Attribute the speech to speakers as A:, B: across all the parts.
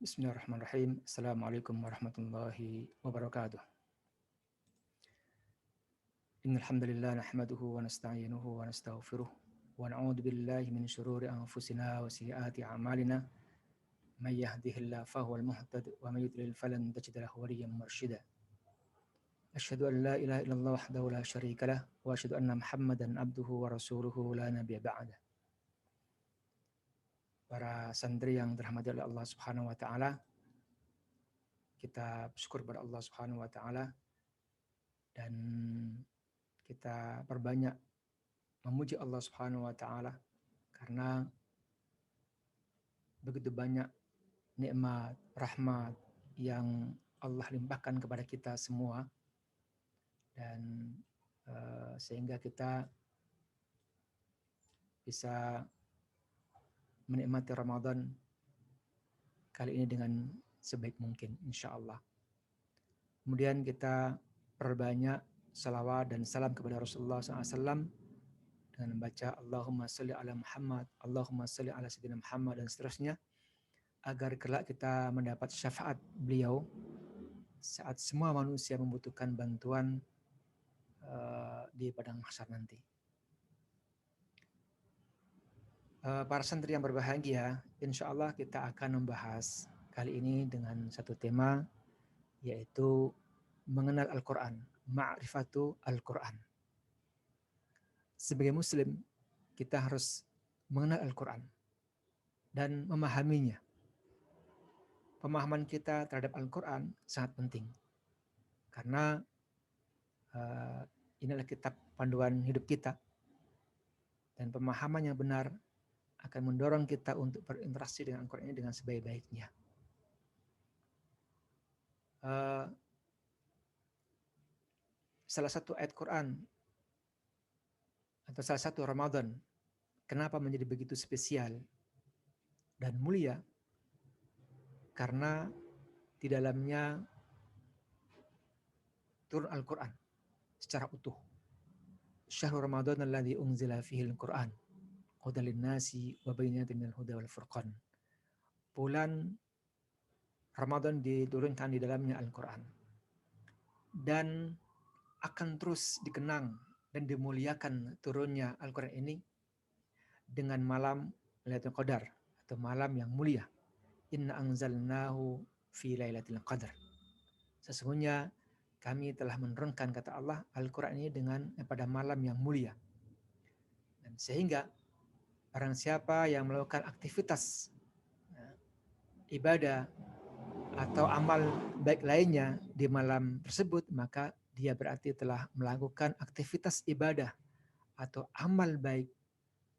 A: Bismillahirrahmanirrahim. Assalamualaikum warahmatullahi wabarakatuh. Innal hamdalillah nahmaduhu wa nasta'inuhu wa nastaghfiruh wa na'udzu billahi min shururi anfusina wa sayyiati a'malina. May yahdihillahu fahuwal muhtad wa may yudlil falan tajid lahu waliyyan mursyida. Asyhadu an la ilaha illallah wahdahu la syarika lah wa asyhadu anna Muhammadan abduhu wa rasuluhu la nabiyya ba'da. Para santri yang dirahmati oleh Allah Subhanahu wa taala, kita bersyukur kepada Allah Subhanahu wa taala dan kita perbanyak memuji Allah Subhanahu wa taala karena begitu banyak nikmat, rahmat yang Allah limpahkan kepada kita semua dan sehingga kita bisa menikmati Ramadan kali ini dengan sebaik mungkin insyaallah. Kemudian kita perbanyak salawat dan salam kepada Rasulullah SAW dengan membaca Allahumma salli ala Muhammad, Allahumma salli ala Sayyidina Muhammad dan seterusnya agar kelak kita mendapat syafaat beliau saat semua manusia membutuhkan bantuan di padang mahsyar nanti. Para santri yang berbahagia, insya Allah kita akan membahas kali ini dengan satu tema yaitu mengenal Al-Quran, ma'rifatu Al-Quran. Sebagai muslim, kita harus mengenal Al-Quran dan memahaminya. Pemahaman kita terhadap Al-Quran sangat penting. Karena inilah kitab panduan hidup kita. Dan pemahaman yang benar akan mendorong kita untuk berinteraksi dengan Al-Quran ini dengan sebaik-baiknya. Salah satu ayat Quran atau salah satu Ramadan, kenapa menjadi begitu spesial dan mulia? Karena di dalamnya turun Al-Quran secara utuh. Syahrul Ramadan alladzi unzila fihi al-Quran hudal linnasi wa bayyinatin minal huda wal furqan. Bulan Ramadan diturunkan di dalamnya Al-Quran dan akan terus dikenang dan dimuliakan turunnya Al-Quran ini dengan malam Lailatul Qadar atau malam yang mulia. Inna anzalnahu fi lailatul qadar. Sesungguhnya kami telah menurunkan, kata Allah, Al-Quran ini pada malam yang mulia. Dan sehingga barang siapa yang melakukan aktivitas ibadah atau amal baik lainnya di malam tersebut, maka dia berarti telah melakukan aktivitas ibadah atau amal baik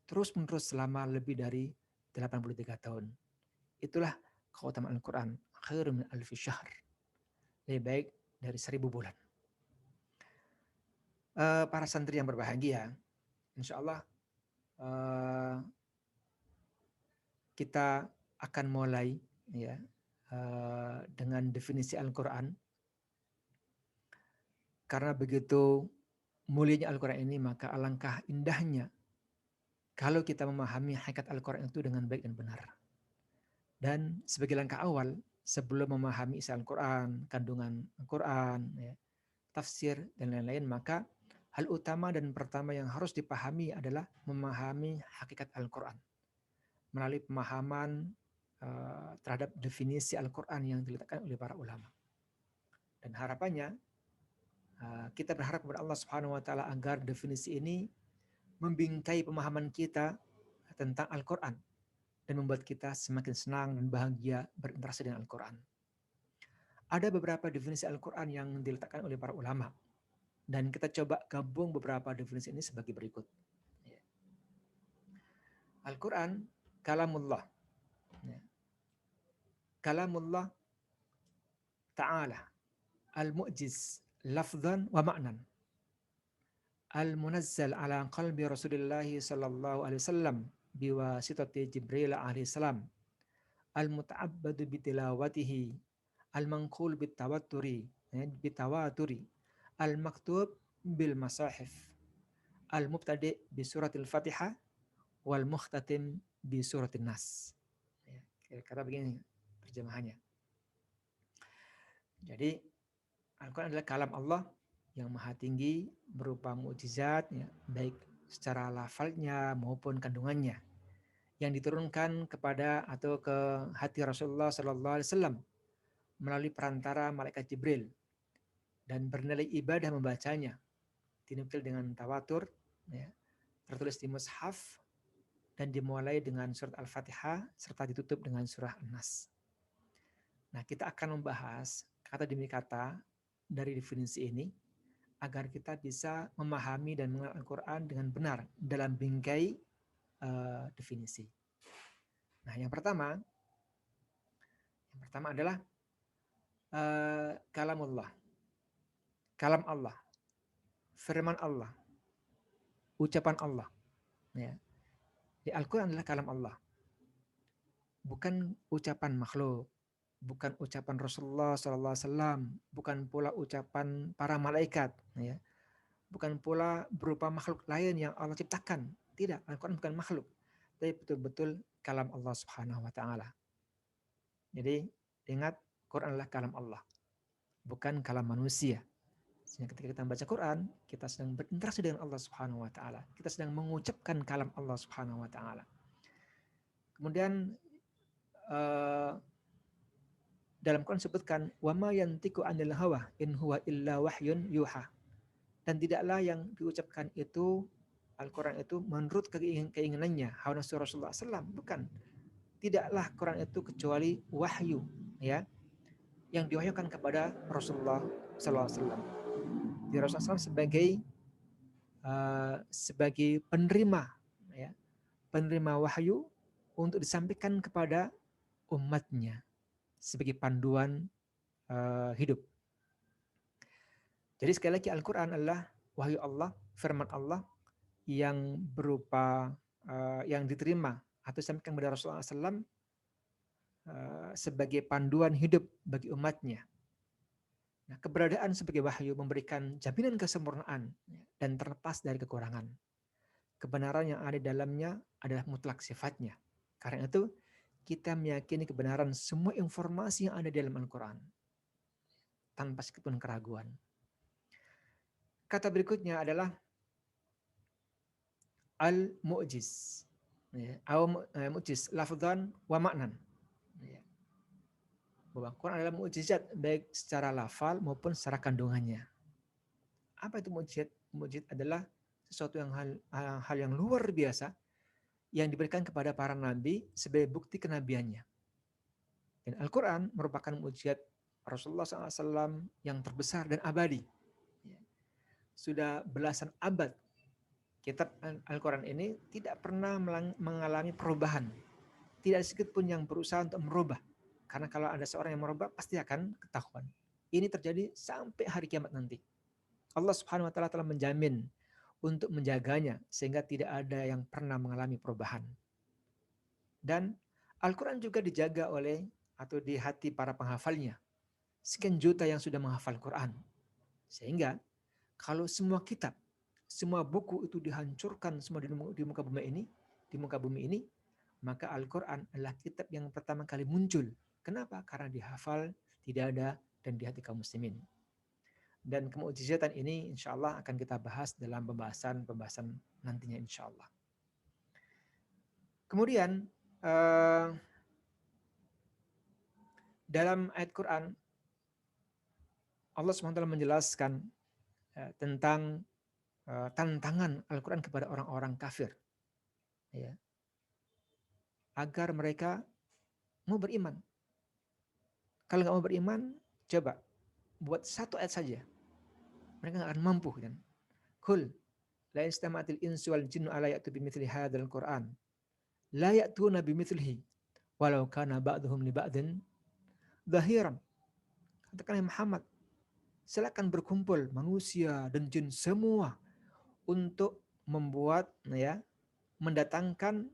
A: terus-menerus selama lebih dari 83 tahun. Itulah keutamaan Al-Quran. Khairun min alfi syahr. Lebih baik dari 1000 bulan. Para santri yang berbahagia, insya Allah kita akan mulai ya dengan definisi Al-Quran. Karena begitu mulianya Al-Quran ini, maka alangkah indahnya kalau kita memahami hakikat Al-Quran itu dengan baik dan benar. Dan sebagai langkah awal, sebelum memahami isi Al-Quran, kandungan Al-Quran, ya, tafsir, dan lain-lain, maka hal utama dan pertama yang harus dipahami adalah memahami hakikat Al-Quran. Melalui pemahaman terhadap definisi Al-Quran yang diletakkan oleh para ulama. Dan harapannya, kita berharap kepada Allah Subhanahu wa taala agar definisi ini membingkai pemahaman kita tentang Al-Quran dan membuat kita semakin senang dan bahagia berinteraksi dengan Al-Quran. Ada beberapa definisi Al-Quran yang diletakkan oleh para ulama dan kita coba gabung beberapa definisi ini sebagai berikut. Al-Quran kalamullah. Kalamullah ta'ala al-mu'jiz lafzan wa ma'nan. Al-munazzal ala qalbi Rasulullah sallallahu alaihi wasallam biwasitati Jibril alaihi salam. Al-muta'abbadu bitilawatihi, al-manqul bitawaturi, al-maktub bil masahif, al-mubtadi bi suratil Fatihah wal mukhtatim bi suratin Nas. Kira-kira begini terjemahannya. Jadi Al-Quran adalah kalam Allah yang maha tinggi berupa mukjizat, ya, baik secara lafalnya maupun kandungannya yang diturunkan kepada atau ke hati Rasulullah Sallallahu Alaihi Wasallam melalui perantara malaikat Jibril dan bernilai ibadah membacanya, dinukil dengan tawatur, ya, tertulis di mushaf dan dimulai dengan surat Al-Fatihah serta ditutup dengan surah An-Nas. Nah, kita akan membahas kata demi kata dari definisi ini agar kita bisa memahami dan mengenal Al-Quran dengan benar dalam bingkai definisi. Nah, yang pertama adalah kalamullah, kalam Allah, firman Allah, ucapan Allah. Ya. Di Al-Quran adalah kalam Allah, bukan ucapan makhluk, bukan ucapan Rasulullah SAW, bukan pula ucapan para malaikat, ya. Bukan pula berupa makhluk lain yang Allah ciptakan. Tidak, Al-Quran bukan makhluk, tapi betul-betul kalam Allah Subhanahu wa taala. Jadi, ingat, Quran adalah kalam Allah, bukan kalam manusia. Sehingga ketika kita membaca Quran, kita sedang berinteraksi dengan Allah Subhanahu wa taala. Kita sedang mengucapkan kalam Allah Subhanahu wa taala. Kemudian dalam Quran disebutkan wa ma yantiqu 'anil hawa in huwa illa wahyun yuha. Dan tidaklah yang diucapkan itu Al-Quran itu menurut keinginannya hawa nafsu Rasulullah SAW, bukan. Tidaklah Quran itu kecuali wahyu, ya, yang diwahyukan kepada Rasulullah SAW. Di Rasulullah SAW sebagai penerima, ya, penerima wahyu untuk disampaikan kepada umatnya sebagai panduan hidup. Jadi sekali lagi Al-Quran adalah wahyu Allah, firman Allah yang berupa yang diterima atau disampaikan kepada Rasulullah SAW sebagai panduan hidup bagi umatnya. Nah, keberadaan sebagai wahyu memberikan jaminan kesempurnaan dan terlepas dari kekurangan. Kebenaran yang ada di dalamnya adalah mutlak sifatnya. Karena itu kita meyakini kebenaran semua informasi yang ada di dalam Al-Quran tanpa sedikitpun keraguan. Kata berikutnya adalah al-mu'jiz, mu'jiz lafzan wa maknan. Bahwa Quran adalah mukjizat baik secara lafal maupun secara kandungannya. Apa itu mukjizat? Mukjizat adalah sesuatu yang hal yang luar biasa yang diberikan kepada para nabi sebagai bukti kenabiannya. Dan Al-Quran merupakan mukjizat Rasulullah SAW yang terbesar dan abadi. Sudah belasan abad kitab Al-Quran ini tidak pernah mengalami perubahan. Tidak sedikit pun yang berusaha untuk merubah. Karena kalau ada seorang yang merubah, pasti akan ketahuan. Ini terjadi sampai hari kiamat nanti. Allah Subhanahu wa taala telah menjamin untuk menjaganya sehingga tidak ada yang pernah mengalami perubahan. Dan Al-Quran juga dijaga oleh atau di hati para penghafalnya. Sekian juta yang sudah menghafal Quran. Sehingga kalau semua kitab, semua buku itu dihancurkan semua di muka bumi ini, maka Al-Quran adalah kitab yang pertama kali muncul. Kenapa? Karena dihafal, tidak ada, dan di hati kaum muslimin. Dan kemukjizatan ini insya Allah akan kita bahas dalam pembahasan nantinya insya Allah. Kemudian dalam ayat Quran Allah SWT menjelaskan tentang tantangan Al-Quran kepada orang-orang kafir, ya, agar mereka mau beriman. Kalau nggak mau beriman, coba buat satu ayat saja, mereka nggak akan mampu. Kan? Kul la istama'atil insu wal jinnu ala ya'tu bimithli hadzal Qur'an la ya'tuna bimithlihi walau kana ba'dhum li ba'din dhahiran. Katakan Muhammad, silakan berkumpul manusia dan jin semua untuk membuat, ya, mendatangkan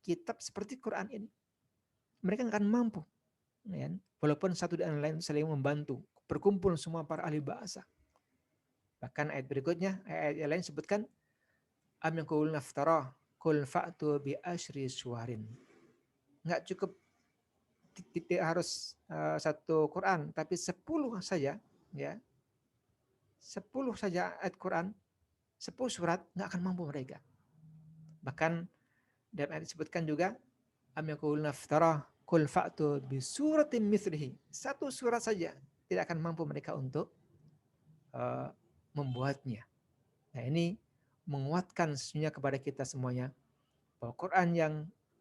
A: kitab seperti Quran ini. Mereka akan mampu, ya, walaupun satu dan lain saling membantu, berkumpul semua para ahli bahasa. Bahkan ayat berikutnya, ayat yang lain sebutkan am yaquluna iftara qul fa'tu bi asyri suwarin. Enggak cukup tidak harus satu Quran, tapi 10 saja, ya, 10 saja ayat Quran, 10 surat nggak akan mampu mereka. Bahkan dalam ayat disebutkan juga, am yaquluna iftara qul fa'tu bi suratin mithlihi. Satu surat saja tidak akan mampu mereka untuk uh, membuatnya. Nah, ini menguatkan sesungguhnya kepada kita semuanya bahwa Quran yang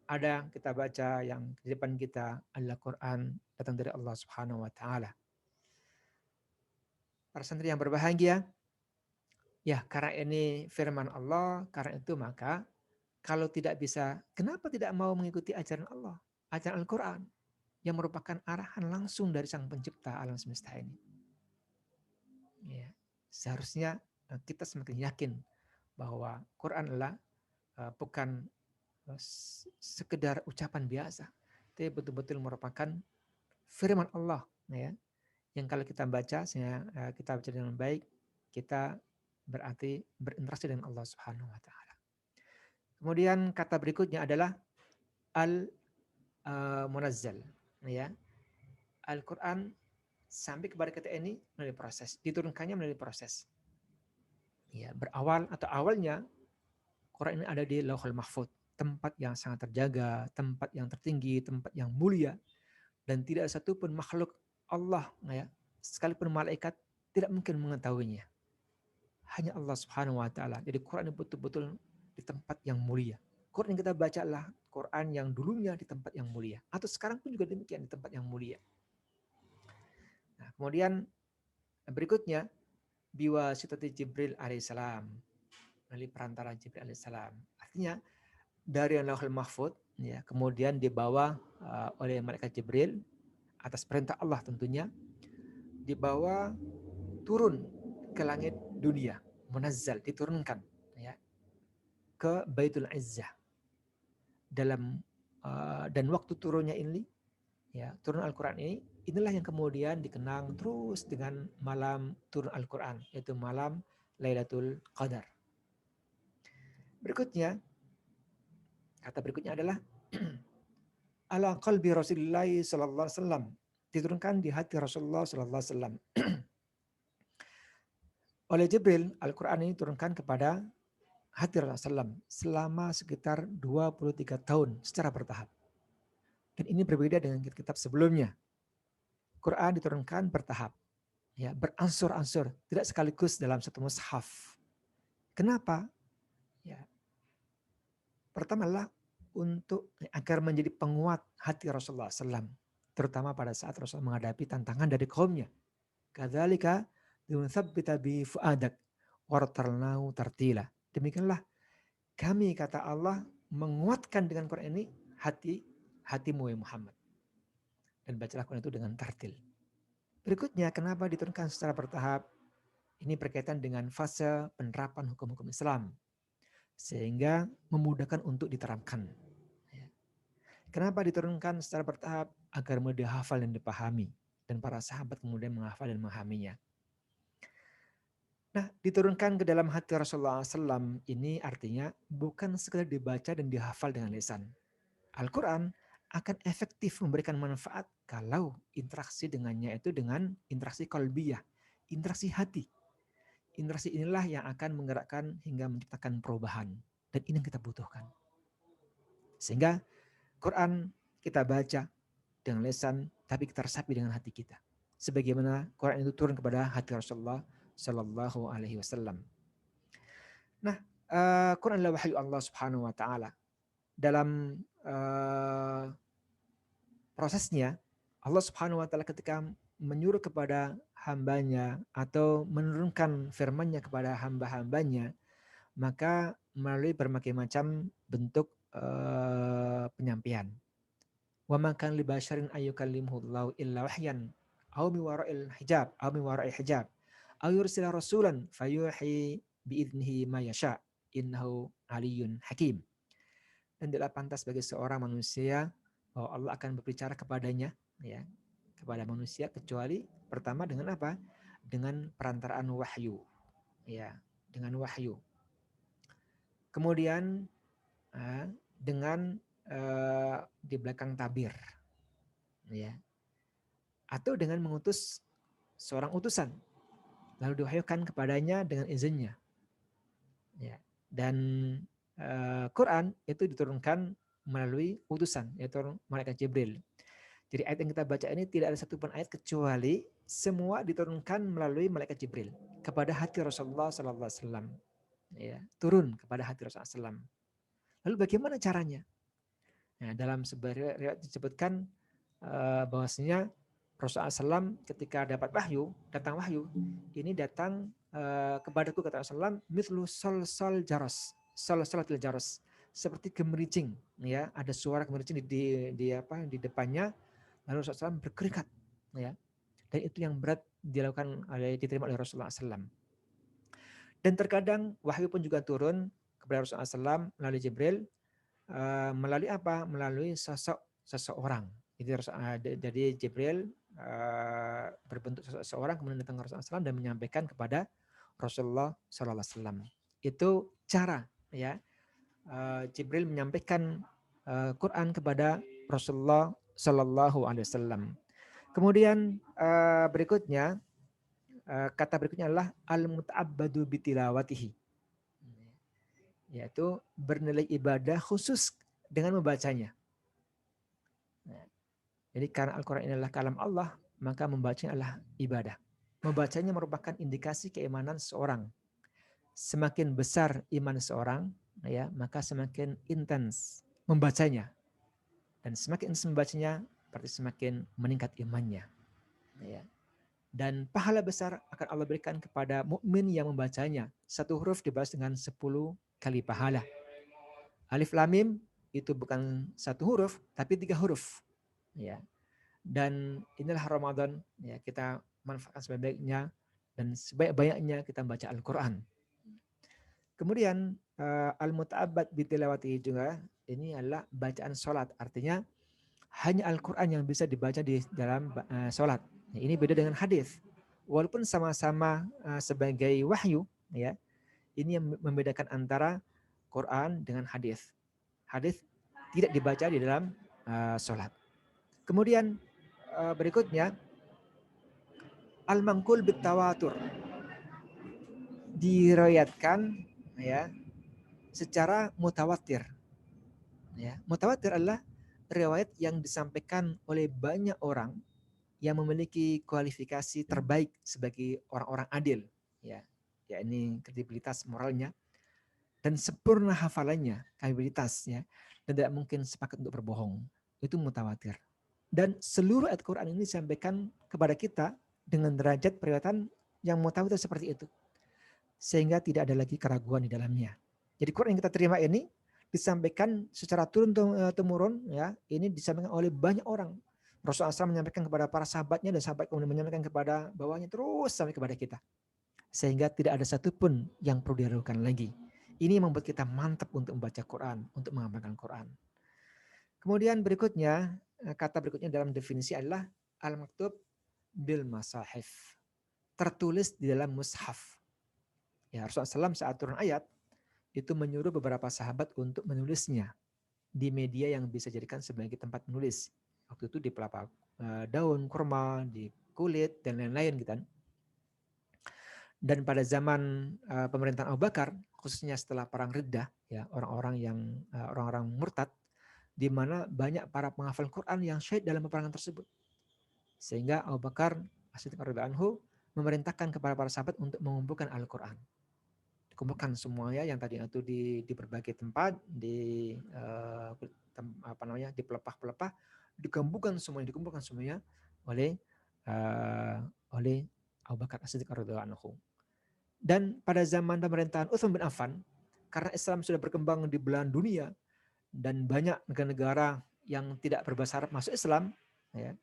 A: ada kita baca, yang di depan kita adalah Quran datang dari Allah Subhanahu wa taala. Para santri yang berbahagia, ya karena ini firman Allah, karena itu maka kalau tidak bisa, kenapa tidak mau mengikuti ajaran Allah, ajaran Al-Quran yang merupakan arahan langsung dari Sang Pencipta alam semesta ini. Ya, seharusnya kita semakin yakin bahwa Quran adalah bukan sekedar ucapan biasa, tapi betul-betul merupakan firman Allah, ya, yang kalau kita baca, kita baca dengan baik, kita berarti berinteraksi dengan Allah Subhanahu Wa Taala. Kemudian kata berikutnya adalah al-munazzal, ya, Al-Quran sampai kepada kita ini melalui proses, diturunkannya melalui proses. Ya, berawal atau awalnya Quran ini ada di Lauhul Mahfuz, tempat yang sangat terjaga, tempat yang tertinggi, tempat yang mulia, dan tidak ada satupun makhluk Allah, ya, sekalipun malaikat tidak mungkin mengetahuinya. Hanya Allah Subhanahu wa taala. Jadi Quran ini betul-betul di tempat yang mulia. Quran yang kita baca adalah Quran yang dulunya di tempat yang mulia, atau sekarang pun juga demikian di tempat yang mulia. Nah, kemudian berikutnya biwasitati Jibril alaihissalam, melalui perantara Jibril alaihissalam. Artinya dari Lauhul Mahfuz, ya, kemudian dibawa oleh malaikat Jibril atas perintah Allah tentunya, dibawa turun ke langit dunia, munazzal, diturunkan, ya, ke Baitul Izzah dalam dan waktu turunnya ini, ya, turun Al-Quran ini, inilah yang kemudian dikenang terus dengan malam turun Al-Quran, yaitu malam Lailatul Qadar. Berikutnya, kata berikutnya adalah ala qalbi Rasulullah sallallahu alaihi wasallam, diturunkan di hati Rasulullah sallallahu alaihi wasallam. Oleh Jibril, Al-Quran ini diturunkan kepada hati Rasulullah SAW selama sekitar 23 tahun secara bertahap. Dan ini berbeda dengan kitab sebelumnya. Quran diturunkan bertahap, ya, beransur-ansur, tidak sekaligus dalam satu mushaf. Kenapa? Ya, pertama adalah untuk agar menjadi penguat hati Rasulullah SAW, terutama pada saat Rasulullah menghadapi tantangan dari kaumnya. Kadzalika linutsabbita bi fuadak wartalnahu tartila. Demikianlah kami, kata Allah, menguatkan dengan Quran ini hatimu Muhammad. Dan bacalah Quran itu dengan tartil. Berikutnya, kenapa diturunkan secara bertahap? Ini berkaitan dengan fase penerapan hukum-hukum Islam, sehingga memudahkan untuk diterapkan. Kenapa diturunkan secara bertahap? Agar mudah dihafal dan dipahami. Dan para sahabat kemudian menghafal dan memahaminya. Nah, diturunkan ke dalam hati Rasulullah SAW ini artinya bukan sekedar dibaca dan dihafal dengan lisan. Al-Quran akan efektif memberikan manfaat kalau interaksi dengannya itu dengan interaksi qalbiyah, interaksi hati. Interaksi inilah yang akan menggerakkan hingga menciptakan perubahan. Dan ini yang kita butuhkan. Sehingga Quran kita baca dengan lisan, tapi kita resapi dengan hati kita. Sebagaimana Quran itu turun kepada hati Rasulullah Sallallahu Alaihi Wasallam. Nah, Quran adalah wahyu Allah Subhanahu Wa Taala. Dalam prosesnya, Allah Subhanahu Wa Taala ketika menyuruh kepada hambanya atau menurunkan firman-Nya kepada hamba-hambanya, maka melalui berbagai macam bentuk penyampaian. Wa ma kana li basyarin ayyukallimuhu Allahu illa wahyan aw min wara'il hijab aw min wara'i hijab aw yursila rasulan fayuhi biidnihi ma yasha innahu aliyyun hakim. Dan tidak pantas bagi seorang manusia bahwa Allah akan berbicara kepadanya, ya, kepada manusia, kecuali pertama dengan apa? Dengan perantaraan wahyu, ya, dengan wahyu. Kemudian dengan di belakang tabir. ya, atau dengan mengutus seorang utusan lalu diwahyukan kepadanya dengan izinnya, ya. Dan Quran itu diturunkan melalui utusan yaitu malaikat Jibril. Jadi ayat yang kita baca ini tidak ada satupun ayat kecuali semua diturunkan melalui malaikat Jibril kepada hati Rasulullah Sallallahu Alaihi Wasallam, ya, turun kepada hati Rasulullah SAW. Lalu bagaimana caranya? Nah, dalam sebuah riwayat disebutkan bahwasanya Rasulullah SAW ketika dapat wahyu, datang wahyu, ini datang kepadaku kata Rasulullah, mithlu sol jaros, salatil jaros, seperti gemericing, ya, ada suara gemericing di depannya, lalu Rasulullah SAW berkeringat, ya, dan itu yang berat diterima oleh Rasulullah SAW. Dan terkadang wahyu pun juga turun kepada Rasulullah SAW melalui Jibril, melalui apa? Melalui seseorang. Jadi Jibril berbentuk seseorang kemudian datang ke Rasulullah SAW dan menyampaikan kepada Rasulullah SAW. Itu cara, ya, Jibril menyampaikan Quran kepada Rasulullah SAW. Kemudian berikutnya kata berikutnya adalah al-muta'abbadu bitilawatihi, yaitu bernilai ibadah khusus dengan membacanya. Nah, jadi karena Al-Quran ini adalah kalam Allah, maka membacanya adalah ibadah. Membacanya merupakan indikasi keimanan seorang. Semakin besar iman seorang, ya, maka semakin intens membacanya. Dan semakin intens membacanya, berarti semakin meningkat imannya. Ya. Dan pahala besar akan Allah berikan kepada mukmin yang membacanya. Satu huruf dibalas dengan 10 kali pahala. Alif Lam Mim itu bukan satu huruf, tapi 3 huruf. Ya. Dan inilah Ramadan, ya, kita manfaatkan sebaik-baiknya dan sebaik-banyaknya kita baca Al-Quran. Kemudian al-muta'abbad bitilawati juga ini adalah bacaan sholat. Artinya hanya Al-Quran yang bisa dibaca di dalam sholat. Ini beda dengan hadis. Walaupun sama-sama sebagai wahyu, ya, ini yang membedakan antara Quran dengan hadis. Hadis tidak dibaca di dalam sholat. Kemudian berikutnya al-manqul bitawatur, diriwayatkan, ya, secara mutawatir. Ya, mutawatir adalah riwayat yang disampaikan oleh banyak orang yang memiliki kualifikasi terbaik sebagai orang-orang adil, ya, yakni kredibilitas moralnya dan sempurna hafalannya, kapabilitasnya, dan tidak mungkin sepakat untuk berbohong. Itu mutawatir. Dan seluruh ayat Quran ini disampaikan kepada kita dengan derajat periwayatan yang mutawatir seperti itu, sehingga tidak ada lagi keraguan di dalamnya. Jadi Quran yang kita terima ini disampaikan secara turun-temurun, ya, ini disampaikan oleh banyak orang. Rasulullah SAW menyampaikan kepada para sahabatnya dan sahabat kemudian menyampaikan kepada bawahnya terus sampai kepada kita. Sehingga tidak ada satupun yang perlu diragukan lagi. Ini yang membuat kita mantap untuk membaca Quran, untuk mengamalkan Quran. Kemudian berikutnya, kata berikutnya dalam definisi adalah al-maktub bil masahif. Tertulis di dalam mushaf. Ya, Rasulullah SAW saat turun ayat, itu menyuruh beberapa sahabat untuk menulisnya di media yang bisa dijadikan sebagai tempat menulis. Waktu itu di pelapa daun kurma, di kulit, dan lain-lain gitu. Dan pada zaman pemerintahan Abu Bakar, khususnya setelah perang Riddah, ya, orang-orang murtad, di mana banyak para penghafal Quran yang syahid dalam peperangan tersebut. Sehingga Abu Bakar As-Siddiq radhiyallahu anhu memerintahkan kepada para sahabat untuk mengumpulkan Al-Quran. Dikumpulkan semuanya yang tadi itu di berbagai tempat, di di pelepah-pelepah, dikumpulkan semuanya oleh Abu Bakar As-Siddiq radhiyallahu anhu. Dan pada zaman pemerintahan Utsman bin Affan, karena Islam sudah berkembang di belahan dunia dan banyak negara-negara yang tidak berbahasa Arab masuk Islam, ya,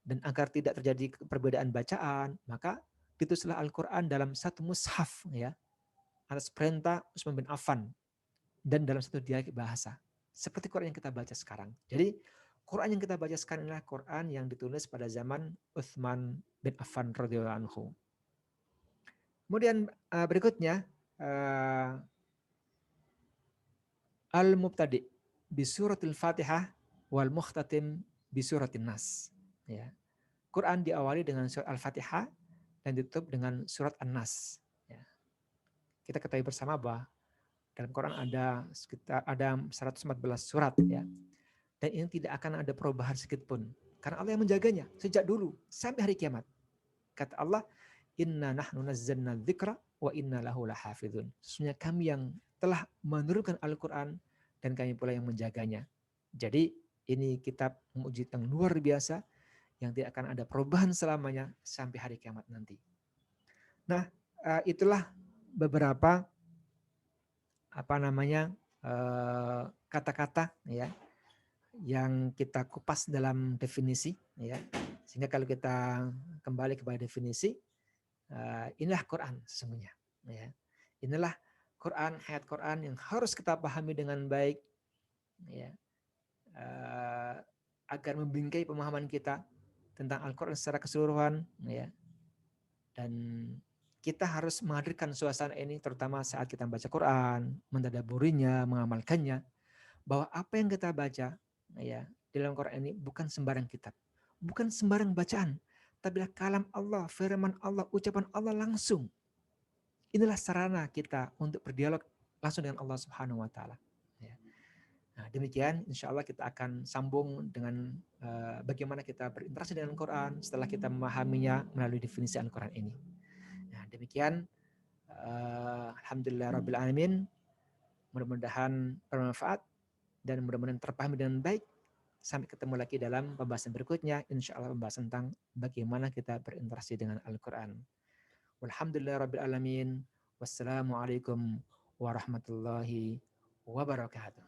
A: dan agar tidak terjadi perbedaan bacaan, maka ditulislah Al-Quran dalam satu mushaf, ya, atas perintah Utsman bin Affan dan dalam satu dialek bahasa. Seperti Quran yang kita baca sekarang. Jadi Quran yang kita baca sekarang adalah Quran yang ditulis pada zaman Utsman bin Affan radhiyallahu anhu. Kemudian berikutnya al-mubtadi bi suratil Fatihah wal mukhtatim bisuratin nas. Ya. Quran diawali dengan surat Al-Fatihah dan ditutup dengan surat An-Nas. Ya. Kita ketahui bersama bahwa dalam Quran ada sekitar 114 surat ya. Dan ini tidak akan ada perubahan sedikit pun. Karena Allah yang menjaganya sejak dulu sampai hari kiamat. Kata Allah, "Inna nahnu nazzalna dzikra wa inna lahu lahafizun." Sesungguhnya kami yang telah menurunkan Al-Quran dan kami pula yang menjaganya. Jadi ini kitab mukjizat yang luar biasa yang tidak akan ada perubahan selamanya sampai hari kiamat nanti. Nah, itulah beberapa kata-kata ya yang kita kupas dalam definisi ya. Sehingga kalau kita kembali kepada definisi, inilah Quran sesungguhnya ya. Inilah Quran, ayat Quran yang harus kita pahami dengan baik ya. Agar membingkai pemahaman kita tentang Al-Quran secara keseluruhan ya. Dan kita harus menghadirkan suasana ini terutama saat kita membaca Quran, mentadabburinya, mengamalkannya, bahwa apa yang kita baca ya di dalam Quran ini bukan sembarang kitab, bukan sembarang bacaan, tapi kalam Allah, firman Allah, ucapan Allah langsung. Inilah sarana kita untuk berdialog langsung dengan Allah Subhanahu wa taala. Ya. Nah, demikian insya Allah kita akan sambung dengan bagaimana kita berinteraksi dengan Quran setelah kita memahaminya melalui definisi Al-Quran ini. Nah, demikian alhamdulillah rabbil alamin. Mudah-mudahan bermanfaat dan mudah-mudahan terpahami dengan baik. Sampai ketemu lagi dalam pembahasan berikutnya. Insya Allah pembahasan tentang bagaimana kita berinteraksi dengan Al-Quran. Walhamdulillah rabbil alamin. Wassalamualaikum warahmatullahi wabarakatuh.